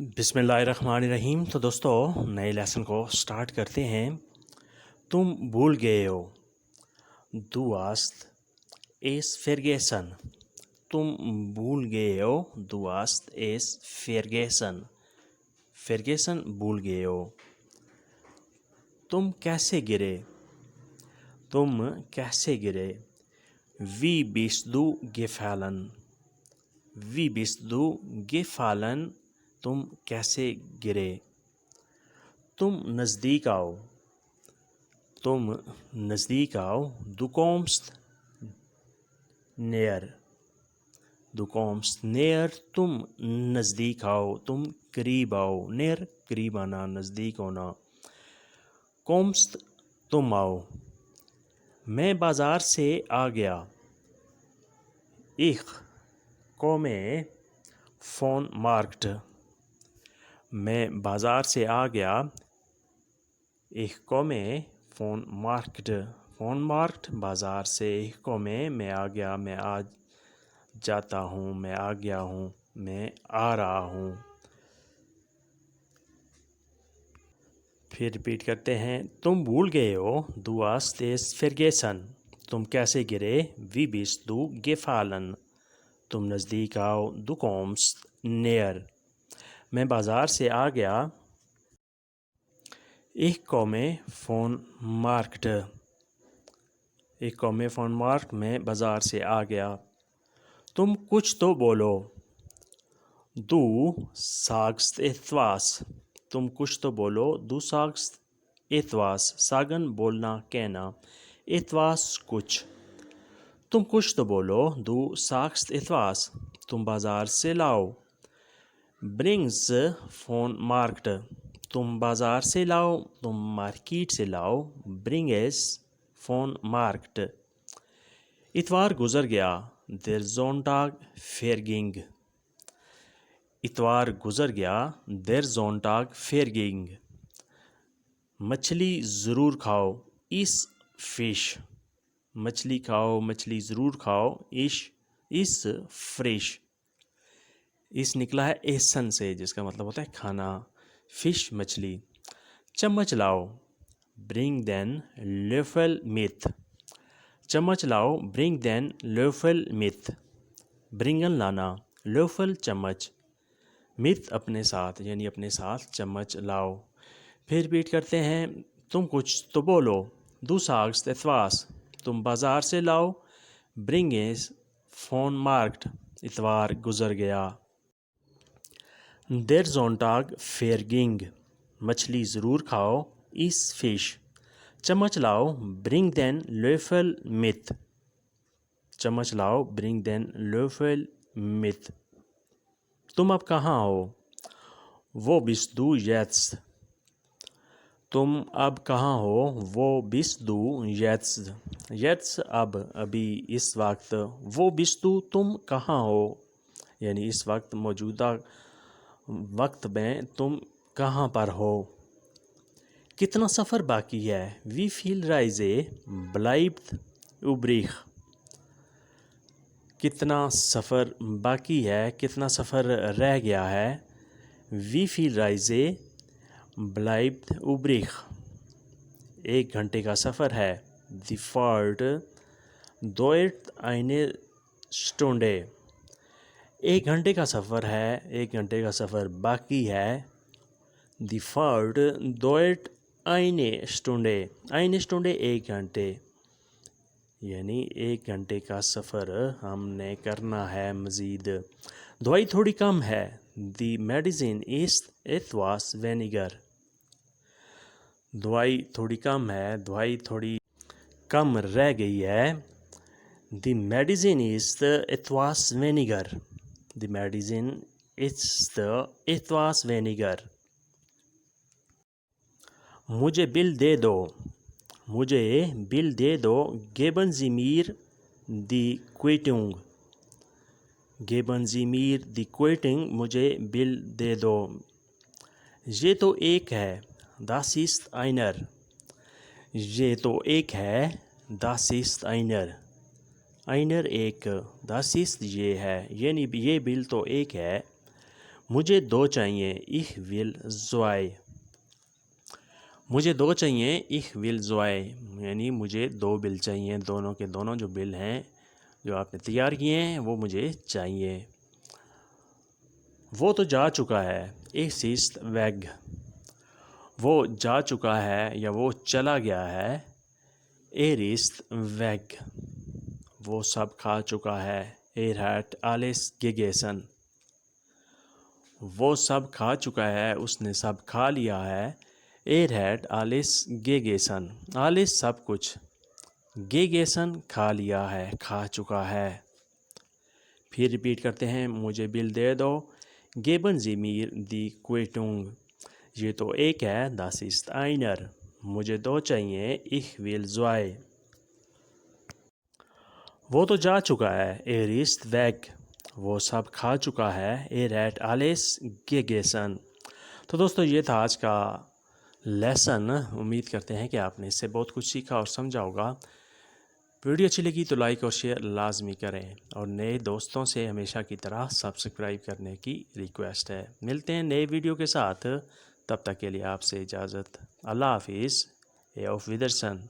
بسم اللہ الرحمن الرحیم۔ تو دوستو نئے لیسن کو سٹارٹ کرتے ہیں۔ تم بھول گئے ہو، دو ہاسٹ ایس فرگیسن۔ تم بھول گئے ہو، دو ہاسٹ ایس فرگیسن۔ فرگیسن بھول گئے ہو۔ تم کیسے گرے، تم کیسے گرے۔ وی بیس دو گیفالن، وی بیس دو گیفالن۔ تم کیسے گرے۔ تم نزدیک آؤ، تم نزدیک آؤ۔ دو کومسٹ نیئر، دو کومسٹ نیئر۔ تم نزدیک آؤ، تم قریب آؤ۔ نیئر قریب آنا، نزدیک ہونا۔ کومسٹ تم آؤ۔ میں بازار سے آ گیا۔ Ich komme von Markt۔ میں بازار سے آ گیا۔ Ich komme von Markt۔ von Markt بازار سے۔ Ich komme میں آ گیا، میں آ جاتا ہوں، میں آ گیا ہوں، میں آ رہا ہوں۔ پھر ریپیٹ کرتے ہیں۔ تم بھول گئے ہو، du hast es vergessen۔ تم کیسے گرے، wie bist du gefallen۔ تم نزدیک آؤ، du kommst näher۔ میں بازار سے آ گیا۔ Ich komme von Markt۔ Ich komme von Markt میں بازار سے آ گیا۔ تم کچھ تو بولو، du sagst etwas۔ تم کچھ تو بولو، du sagst etwas۔ sagen بولنا، کہنا، etwas کچھ۔ تم کچھ تو بولو، du sagst etwas۔ تم بازار سے لاؤ، brings von Markt۔ تم بازار سے لاؤ، تم مارکیٹ سے لاؤ، bring es von Markt۔ اتوار گزر گیا، der Sonntag verging۔ اتوار گزر گیا، der Sonntag verging۔ مچھلی ضرور کھاؤ، is fish۔ مچھلی کھاؤ، مچھلی ضرور کھاؤ، is fresh۔ اس نکلا ہے ایسن سے، جس کا مطلب ہوتا ہے کھانا، فش مچھلی۔ چمچ لاؤ، bring den Löffel mit۔ چمچ لاؤ، bring den Löffel mit۔ برنگن لانا، Löffel چمچ، mit اپنے ساتھ، یعنی اپنے ساتھ چمچ لاؤ۔ پھر ریپیٹ کرتے ہیں۔ تم کچھ تو بولو، du sagst etwas۔ تم بازار سے لاؤ، bring es von Markt۔ اتوار گزر گیا۔ der Sonntag verging۔ مچھلی ضرور کھاؤ، is fish۔ چمچ لاؤ، bring den Löffel mit۔ چمچ لاؤ، bring den Löffel mit۔ تم اب کہاں ہو، wo bist du jetzt۔ تم اب کہاں ہو، wo bist du jetzt۔ jetzt اب، ابھی، اس وقت۔ wo bist du تم کہاں ہو، یعنی اس وقت، موجودہ وقت میں تم کہاں پر ہو۔ کتنا سفر باقی ہے، wie viel Reise bleibt übrig۔ کتنا سفر باقی ہے، کتنا سفر رہ گیا ہے، wie viel Reise bleibt übrig۔ 1 گھنٹے کا سفر ہے، die Fahrt dauert eine Stunde۔ 1 گھنٹے کا سفر ہے، 1 گھنٹے کا سفر باقی ہے، die Fahrt dauert eine Stunde۔ eine Stunde 1 گھنٹے، یعنی 1 گھنٹے کا سفر ہم نے کرنا ہے مزید۔ دوائی تھوڑی کم ہے، die Medicine ist etwas weniger۔ دوائی تھوڑی کم ہے، دوائی تھوڑی کم رہ گئی ہے، die Medicine ist etwas weniger۔ die Medicine ist etwas weniger۔ مجھے بل دے دو، مجھے بل دے دو، geben Sie mir die Quittung۔ geben Sie mir die Quittung، مجھے بل دے دو۔ یہ تو ایک ہے، das ist einer۔ یہ تو ایک ہے، das ist einer۔ einer ایک، das ist یہ ہے، یعنی یہ بل تو ایک ہے، مجھے دو چاہیے ich will zwei مجھے دو چاہیے ich will zwei یعنی مجھے دو بل چاہیے، دونوں کے دونوں جو بل ہیں جو آپ نے تیار کیے ہیں وہ مجھے چاہیے۔ وہ تو جا چکا ہے es ist weg وہ جا چکا ہے یا وہ چلا گیا ہے ist weg وہ سب کھا چکا ہے hat alles gegessen وہ سب کھا چکا ہے، اس نے سب کھا لیا ہے hat alles gegessen alles سب کچھ gegessen کھا لیا ہے، کھا چکا ہے۔ پھر ریپیٹ کرتے ہیں، مجھے بل دے دو geben Sie mir die Quittung یہ تو ایک ہے das ist einer مجھے دو چاہیے ich will zwei وہ تو جا چکا ہے ist weg وہ سب کھا چکا ہے hat alles gegessen۔ تو دوستو یہ تھا آج کا لیسن، امید کرتے ہیں کہ آپ نے اس سے بہت کچھ سیکھا اور سمجھا ہوگا۔ ویڈیو اچھی لگی تو لائک اور شیئر لازمی کریں اور نئے دوستوں سے ہمیشہ کی طرح سبسکرائب کرنے کی ریکویسٹ ہے۔ ملتے ہیں نئے ویڈیو کے ساتھ، تب تک کے لیے آپ سے اجازت، اللہ حافظ، auf Wiedersehen۔